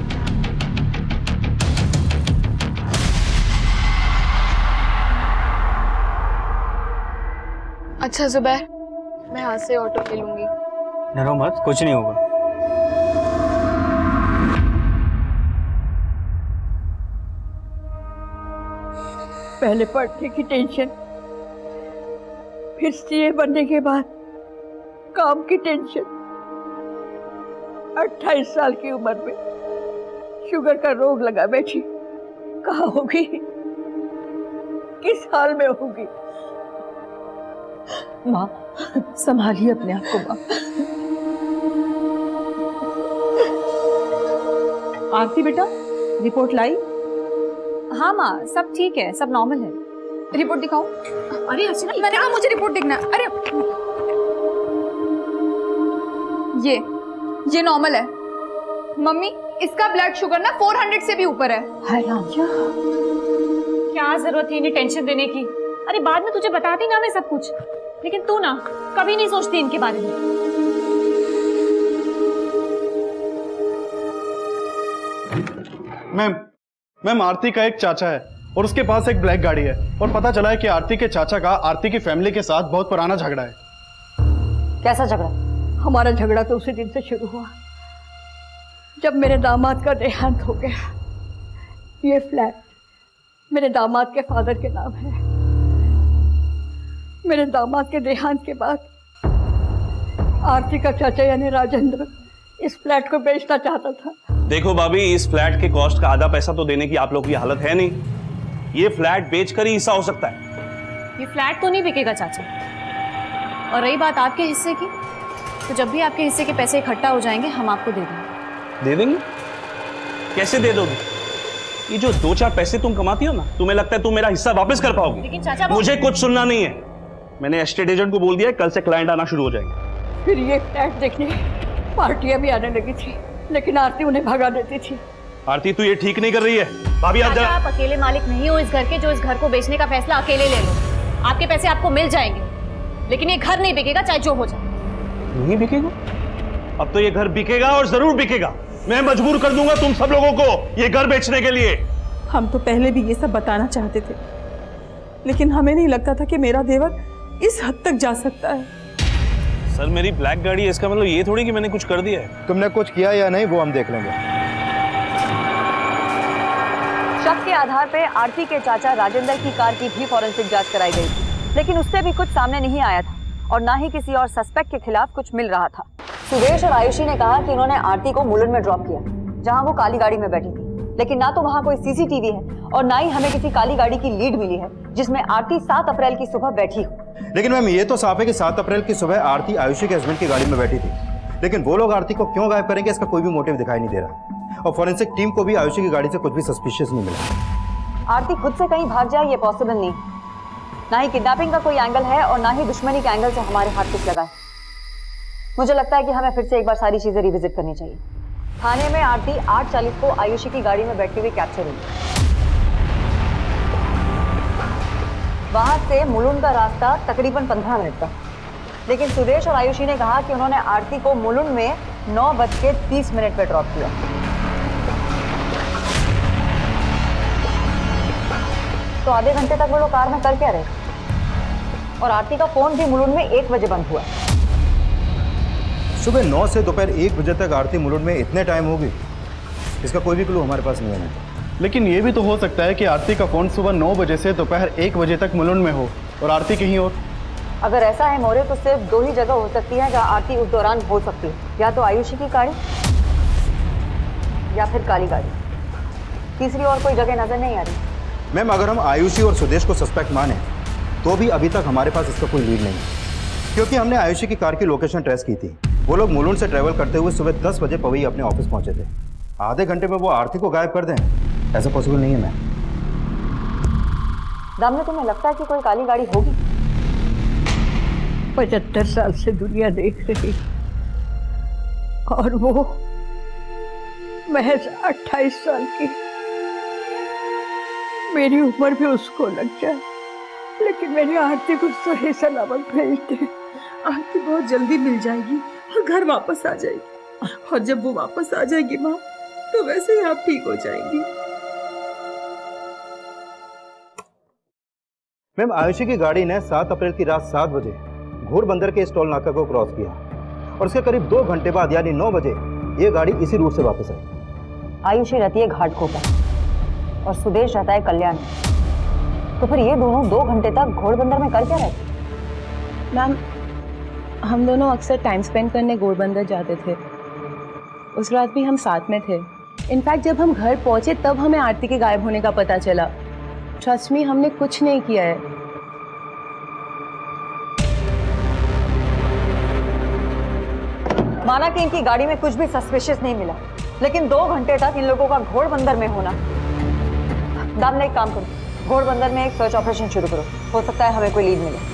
अच्छा जुबैर, मैं हाथ से ऑटो ले लूंगी। डरो मत, कुछ नहीं होगा। पहले पढ़ने की टेंशन, फिर सीए बनने के बाद काम की टेंशन। 28 साल की उम्र में शुगर का रोग लगा बैठी। कहाँ होगी, किस हाल में होगी? माँ, संभालिए अपने आप को माँ। आरती बेटा, रिपोर्ट लाई? हाँ माँ, सब ठीक है, सब नॉर्मल है। रिपोर्ट दिखाओ। अरे अर्चना, मैंने कहा मुझे रिपोर्ट देखना है। अरे ये नॉर्मल है। मम्मी, इसका ब्लड शुगर ना 400 से भी ऊपर है। क्या जरूरत थी इन्हें टेंशन देने की? अरे बाद में तुझे बताती ना मैं सब कुछ, लेकिन तू ना कभी नहीं सोचती इनके बारे में। मैम, आरती का एक चाचा है और उसके पास एक ब्लैक गाड़ी है और पता चला है कि आरती के चाचा का आरती की फैमिली के साथ बहुत पुराना झगड़ा है। कैसा झगड़ा? हमारा झगड़ा तो उसी दिन से शुरू हुआ जब मेरे दामाद का देहांत हो गया। ये फ्लैट मेरे दामाद के फादर के नाम है। मेरे दामाद के देहांत के बाद आरती का चाचा यानी राजेंद्र इस फ्लैट को बेचना चाहता था। देखो भाभी, इस फ्लैट के कॉस्ट का आधा पैसा तो देने की आप लोगों की हालत है नहीं। ये फ्लैट बेचकर ही हिस्सा हो सकता है। ये फ्लैट तो नहीं बिकेगा चाचा। और रही बात आपके हिस्से की, तो जब भी आपके हिस्से के पैसे इकट्ठा हो जाएंगे हम आपको दे देंगे। दे देंगे? कैसे दे दोगे? ये जो 2-4 पैसे तुम कमाती हो ना, तुम्हें लगता है तुम मेरा हिस्सा वापस कर पाओगे? लेकिन चाचा मुझे कुछ सुनना नहीं है। मैंने एस्टेट एजेंट को बोल दिया है, कल से क्लाइंट आना शुरू हो जाएंगे। फिर ये फ्लैट देखने पार्टियां भी आने लगी थी, लेकिन आरती उन्हें भगा देती थी। आरती, तू ये ठीक नहीं कर रही है। भाभी आप चाचा, आप अकेले मालिक नहीं हो इस घर के जो इस घर को बेचने का फैसला अकेले ले लो। आपके पैसे आपको मिल जाएंगे, लेकिन ये घर नहीं बिकेगा चाहे जो हो जाए। नहीं बिकेगा? अब तो ये घर बिकेगा और जरूर बिकेगा। मैं मजबूर कर दूंगा तुम सब लोगों को ये घर बेचने के लिए। हम तो पहले भी ये सब बताना चाहते थे, लेकिन हमें नहीं लगता था कि मेरा देवर इस हद तक जा सकता है। सर, मेरी ब्लैक गाड़ी है, इसका मतलब ये थोड़ी कि मैंने कुछ कर दिया है। तुमने कुछ किया या नहीं वो हम देख लेंगे। शक के आधार पे आरती के चाचा राजेंद्र की कार की भी फॉरेंसिक जांच कराई गई थी, लेकिन उससे भी कुछ सामने नहीं आया था और ना ही किसी और सस्पेक्ट के खिलाफ कुछ मिल रहा था। सुदेश और आयुषी ने कहा कि उन्होंने आरती को मुलुंड में ड्रॉप किया, जहां वो काली गाड़ी में बैठी थी, लेकिन ना तो वहां कोई सीसीटीवी है और ना ही हमें किसी काली गाड़ी की लीड मिली है जिसमें आरती 7 अप्रैल की सुबह बैठी हो। लेकिन मैम, ये तो साफ है कि 7 अप्रैल की सुबह आरती आयुषी के हस्बैंड की गाड़ी में बैठी थी, लेकिन वो लोग आरती को क्यों गायब करेंगे इसका कोई भी मोटिव दिखाई नहीं दे रहा। और फॉरेंसिक टीम को भी आयुषी की गाड़ी से कुछ भी सस्पिशियस नहीं मिला। आरती खुद से कहीं भाग जाए ये पॉसिबल नहीं, ना ही किडनैपिंग का कोई एंगल है और ना ही दुश्मनी के एंगल से हमारे हाथ कुछ लगा है। मुझे लगता है कि हमें फिर से एक बार सारी चीजें रिविजिट करनी चाहिए। थाने में आरती 8:40 को आयुषी की गाड़ी में बैठते हुए कैप्चर हुई। वहां से मुलुंड का रास्ता तकरीबन 15 मिनट का, लेकिन सुदेश और आयुषी ने कहा कि उन्होंने आरती को मुलुंड में 9:30 पे ड्रॉप किया। तो आधे घंटे तक वो लोग कार में कर क्या रहे? और आरती का फोन भी मुलुंड में 1 बजे बंद हुआ। सुबह 9 से दोपहर 1 बजे तक आरती मुलुंड में इतने टाइम होगी, इसका कोई भी क्लू हमारे पास नहीं है। लेकिन ये भी तो हो सकता है कि आरती का फोन सुबह 9 बजे से दोपहर 1 बजे तक मुलुंड में हो और आरती कहीं और। अगर ऐसा है मोरे, तो सिर्फ 2 ही जगह हो सकती है जहाँ आरती उस दौरान हो सकती है, या तो आयुषी की गाड़ी या फिर काली गाड़ी। तीसरी और कोई जगह नजर नहीं आ रही। मैम, अगर हम आयुषी और सुदेश को सस्पेक्ट माने तो भी अभी तक हमारे पास इसका कोई लीड नहीं है, क्योंकि हमने आयुषी की कार की लोकेशन ट्रेस की थी वो लोग मुलुंड से ट्रैवल करते हुए सुबह 10 बजे पवई अपने ऑफिस पहुंचे थे। आधे घंटे में वो आरती को गायब कर दें, ऐसा पॉसिबल नहीं है मैम। दामने, तुम्हें लगता है कि कोई काली गाड़ी होगी? 75 साल से दुनिया देख रही और वो महज 28 साल की। मेरी उम्र भी उसको लग जाए, लेकिन मेरी आरती को सही सलामत भेज दे। आरती बहुत जल्दी मिल जाएगी और घर वापस आ जाएगी, और जब वो वापस आ जाएगी माँ, तो वैसे ही आप ठीक हो जाएंगी। मैम, आयुषी की गाड़ी ने 7 अप्रैल की रात 7 बजे घोड़बंदर के इस टोल नाका को क्रॉस किया और उसके करीब 2 घंटे बाद यानी 9 बजे ये गाड़ी इसी रूट से वापस आई। आयुषी रहती है घाटकोपर और सुदेश रहता है कल्याण। तो फिर ये दोनों 2 घंटे तक घोड़बंदर में कर क्या रहे थे? मैम, हम दोनों अक्सर टाइम स्पेंड करने घोड़बंदर जाते थे। उस रात भी हम साथ में थे। इनफैक्ट जब हम घर पहुंचे तब हमें आरती के गायब होने का पता चला। ट्रस्ट मी, हमने कुछ नहीं किया है। माना कि इनकी गाड़ी में कुछ भी सस्पिशियस नहीं मिला, लेकिन 2 घंटे तक इन लोगों का घोड़बंदर में होना। दामने, एक काम करो, घोड़बंदर में एक सर्च ऑपरेशन शुरू करो। हो सकता है हमें कोई लीड मिले।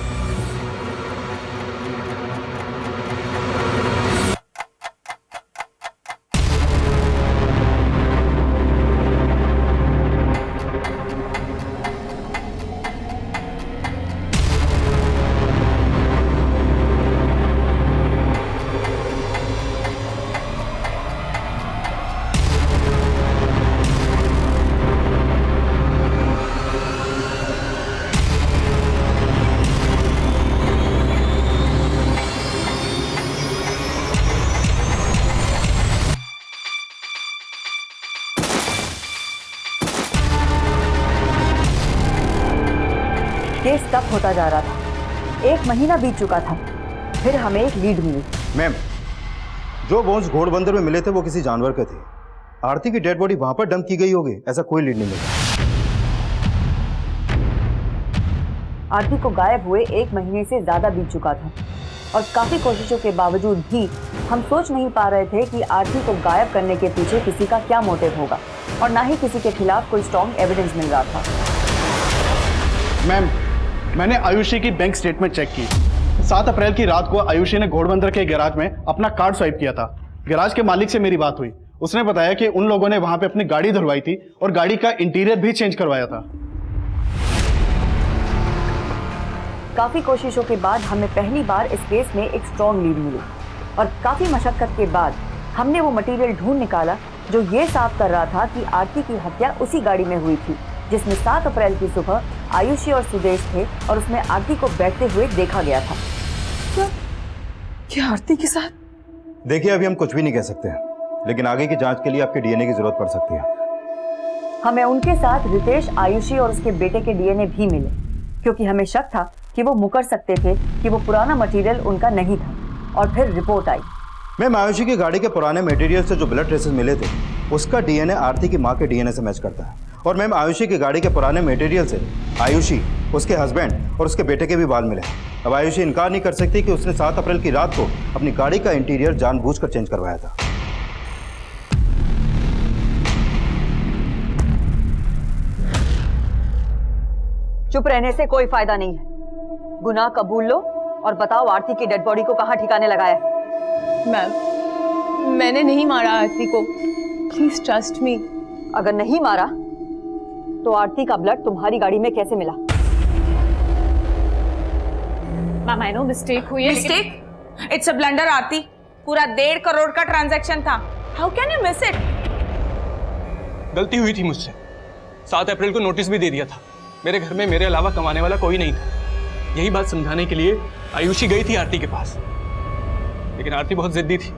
केस तक होता जा रहा था। 1 महीना बीत चुका था, फिर हमें एक लीड मिली। मैम, जो बोन्स घोड़बंदर में मिले थे वो किसी जानवर के थे। आरती की डेड बॉडी वहां पर डंप की गई होगी, ऐसा कोई लीड नहीं मिला। आरती को गायब हुए 1 महीने से ज्यादा बीत चुका था और काफी कोशिशों के बावजूद भी हम सोच नहीं पा रहे थे कि आरती को गायब करने के पीछे किसी का क्या मोटिव होगा, और ना ही किसी के खिलाफ कोई स्ट्रॉन्ग एविडेंस मिल रहा था। मैम, मैंने आयुषी की बैंक स्टेटमेंट चेक की। 7 अप्रैल की रात को आयुषी ने घोड़बंदर के गैराज में अपना कार्ड स्वाइप किया था। गैराज के मालिक से मेरी बात हुई। उसने बताया कि उन लोगों ने वहां पे अपनी गाड़ी धुलवाई थी और गाड़ी का इंटीरियर भी चेंज करवाया था। काफी कोशिशों के बाद हमें पहली बार इस केस में एक स्ट्रॉन्ग लीड मिली और काफी मशक्कत के बाद हमने वो मटेरियल ढूंढ निकाला जो ये साफ कर रहा था कि आरती की हत्या उसी गाड़ी में हुई थी जिसमें 7 अप्रैल की सुबह आयुषी और सुदेश थे और उसमें आरती को बैठते हुए देखा गया था। क्या आरती के साथ? देखिए, अभी हम कुछ भी नहीं कह सकते हैं, लेकिन आगे की जांच के लिए आपके डीएनए की जरूरत पड़ सकती है। हमें उनके साथ रितेश, आयुषी और उसके बेटे के डीएनए भी मिले, क्योंकि हमें शक था कि वो मुकर सकते थे कि वो पुराना मटेरियल उनका नहीं था। और फिर रिपोर्ट आई। मैम, आयुषी की गाड़ी के पुराने मटेरियल से जो ब्लड ट्रेसेस मिले थे उसका डीएनए आरती की मां के डीएनए से मैच करता है। और मैम, आयुषी की गाड़ी के पुराने मटेरियल से आयुषी, उसके हस्बैंड और उसके बेटे के भी बाल मिले। अब आयुषी इनकार नहीं कर सकती कि उसने 7 अप्रैल की रात को अपनी गाड़ी का इंटीरियर जानबूझकर चेंज करवाया था। चुप रहने से कोई फायदा नहीं है। गुनाह कबूल लो और बताओ आरती की डेड बॉडी को कहाँ ठिकाने लगाया है। मैम, मैंने नहीं मारा आरती को, प्लीज ट्रस्ट मी। अगर नहीं मारा तो आरती का ब्लड तुम्हारी गाड़ी में कैसे मिला? मैम, आई नो मिस्टेक हुई है। मिस्टेक? इट्स अ ब्लंडर आरती। पूरा 1.5 करोड़ का ट्रांजैक्शन था। How can you miss it? गलती हुई थी मुझसे। 7 अप्रैल को नोटिस भी दे दिया था। मेरे घर में मेरे अलावा कमाने वाला कोई नहीं था। यही बात समझाने के लिए आयुषी गई थी आरती के पास, लेकिन आरती बहुत जिद्दी थी।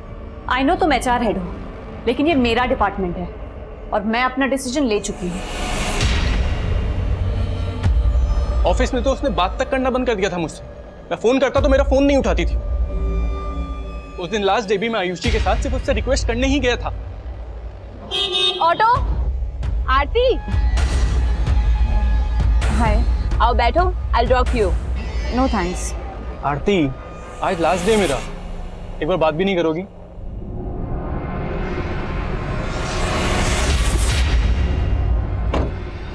आई नो तुम HR हेड हो, लेकिन ये मेरा डिपार्टमेंट है और मैं अपना डिसीजन ले चुकी हूँ। ऑफिस में तो उसने बात तक करना बंद कर दिया था मुझसे। मैं फोन करता तो मेरा फोन नहीं उठाती थी। उस दिन लास्ट डे भी मैं आयुषी के साथ सिर्फ उससे रिक्वेस्ट करने ही गया था। ऑटो, आरती, हाय, आओ बैठो, I drop you. No thanks. Aarti, आज लास्ट डे मेरा। एक बार बात भी नहीं करोगी?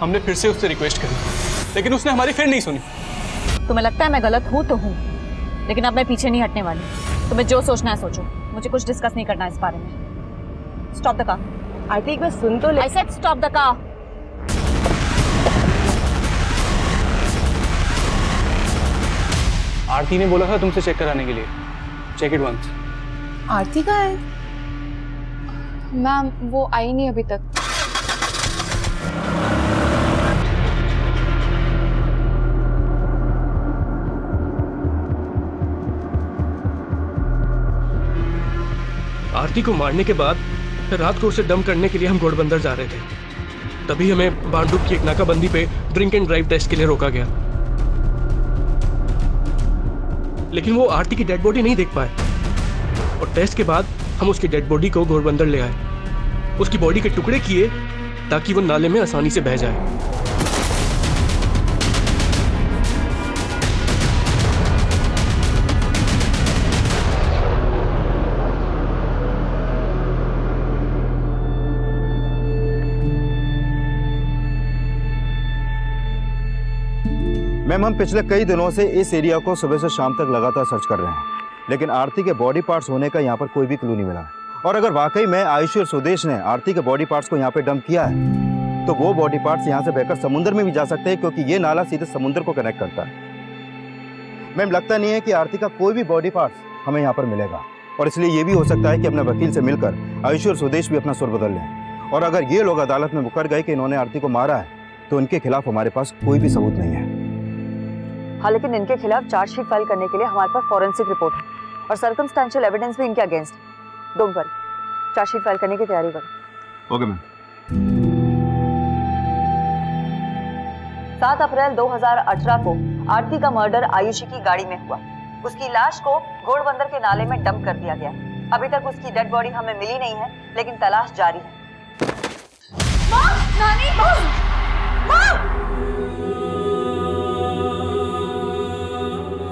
हमने फिर से उससे रिक्वेस्ट करी, लेकिन उसने हमारी फिर नहीं सुनी। तुम्हें लगता है मैं गलत हूँ तो हूँ, लेकिन अब मैं पीछे नहीं हटने वाली। तुम्हें जो सोचना है सोचो, मुझे कुछ डिस्कस नहीं करना इस बारे में। Stop the car. आरती एक बार सुन तो ले। I said stop the car. Aarti ने बोला था तुमसे चेक कराने के लिए। Check it once. आरती कहाँ है? मैम वो आई नहीं अभी तक। आरती को मारने के बाद रात को उसे डंप करने के लिए हम घोड़बंदर जा रहे थे। तभी हमें बांडुप की एक नाकाबंदी पे ड्रिंक एंड ड्राइव टेस्ट के लिए रोका गया, लेकिन वो आरती की डेड बॉडी नहीं देख पाए और टेस्ट के बाद हम उसकी डेड बॉडी को घोड़बंदर ले आए। उसकी बॉडी के टुकड़े किए ताकि वो नाले में आसानी से बह जाए। मैम, हम पिछले कई दिनों से इस एरिया को सुबह से शाम तक लगातार सर्च कर रहे हैं, लेकिन आरती के बॉडी पार्ट्स होने का यहाँ पर कोई भी क्लू नहीं मिला। और अगर वाकई में आयुषी और सुदेश ने आरती के बॉडी पार्ट्स को यहाँ पे डंप किया है, तो वो बॉडी पार्ट्स यहाँ से बहकर समुद्र में भी जा सकते हैं, क्योंकि ये नाला सीधे समुद्र को कनेक्ट करता है। मैम, लगता नहीं है कि आरती का कोई भी बॉडी पार्ट्स हमें यहाँ पर मिलेगा, और इसलिए ये भी हो सकता है कि अपने वकील से मिलकर आयुषी और सुदेश भी अपना सुर बदल लें। और अगर ये लोग अदालत में मुकर गए कि इन्होंने आरती को मारा है, तो उनके खिलाफ हमारे पास कोई भी सबूत नहीं है। हाँ, लेकिन इनके खिलाफ चार्जशीट फाइल करने के लिए हमारे पास फॉरेंसिक रिपोर्ट है और सर्कमस्टेंशियल एविडेंस भी इनके अगेंस्ट है। डोंट वरी, चार्जशीट फाइल करने की तैयारी करो। Okay ma'am. 7 अप्रैल 2018 को आरती का मर्डर आयुषी की गाड़ी में हुआ। उसकी लाश को घोड़बंदर के नाले में डंप कर दिया गया। अभी तक उसकी डेड बॉडी हमें मिली नहीं है, लेकिन तलाश जारी है।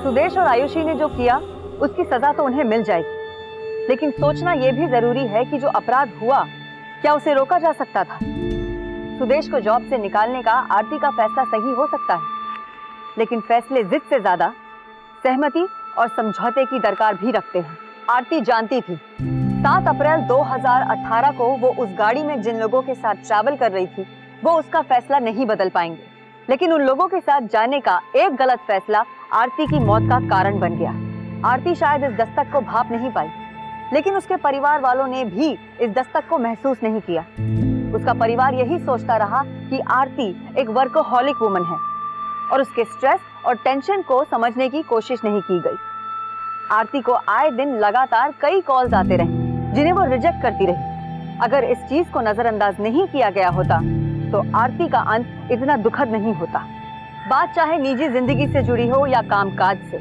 सुदेश और आयुषी ने जो किया उसकी सजा तो उन्हें मिल जाएगी, लेकिन सोचना यह भी जरूरी है कि जो अपराध हुआ क्या उसे रोका जा सकता था। सुदेश को जॉब से निकालने का आरती का फैसला सही हो सकता है, लेकिन फैसले जिद से ज्यादा सहमति और समझौते की दरकार भी रखते हैं। आरती जानती थी 7 अप्रैल 2018 को वो उस गाड़ी में जिन लोगों के साथ ट्रैवल कर रही थी वो उसका फैसला नहीं बदल पाएंगे, लेकिन उन लोगों के साथ जाने का एक गलत फैसला आरती की मौत का कारण बन गया। आरती शायद इस दस्तक को भाप नहीं पाई, लेकिन उसके परिवार वालों ने भी इस दस्तक को महसूस नहीं किया। उसका परिवार यही सोचता रहा कि आरती एक वर्कोहॉलिक वुमन है और उसके स्ट्रेस और टेंशन को समझने की कोशिश नहीं की गई। आरती को आए दिन लगातार कई कॉल्स आते रहे जिन्हें वो रिजेक्ट करती रही। अगर इस चीज को नजरअंदाज नहीं किया गया होता तो आरती का अंत इतना दुखद नहीं होता। बात चाहे निजी जिंदगी से जुड़ी हो या कामकाज से,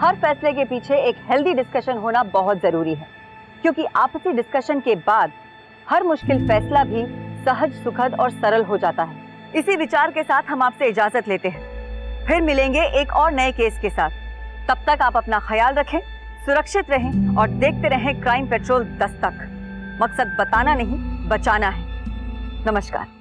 हर फैसले के पीछे एक हेल्दी डिस्कशन होना बहुत जरूरी है, क्योंकि आपसी डिस्कशन के बाद हर मुश्किल फैसला भी सहज, सुखद और सरल हो जाता है। इसी विचार के साथ हम आपसे इजाजत लेते हैं। फिर मिलेंगे एक और नए केस के साथ। तब तक आप अपना ख्याल रखें, सुरक्षित रहें और देखते रहें क्राइम पेट्रोल दस्तक। मकसद बताना नहीं, बचाना है। नमस्कार।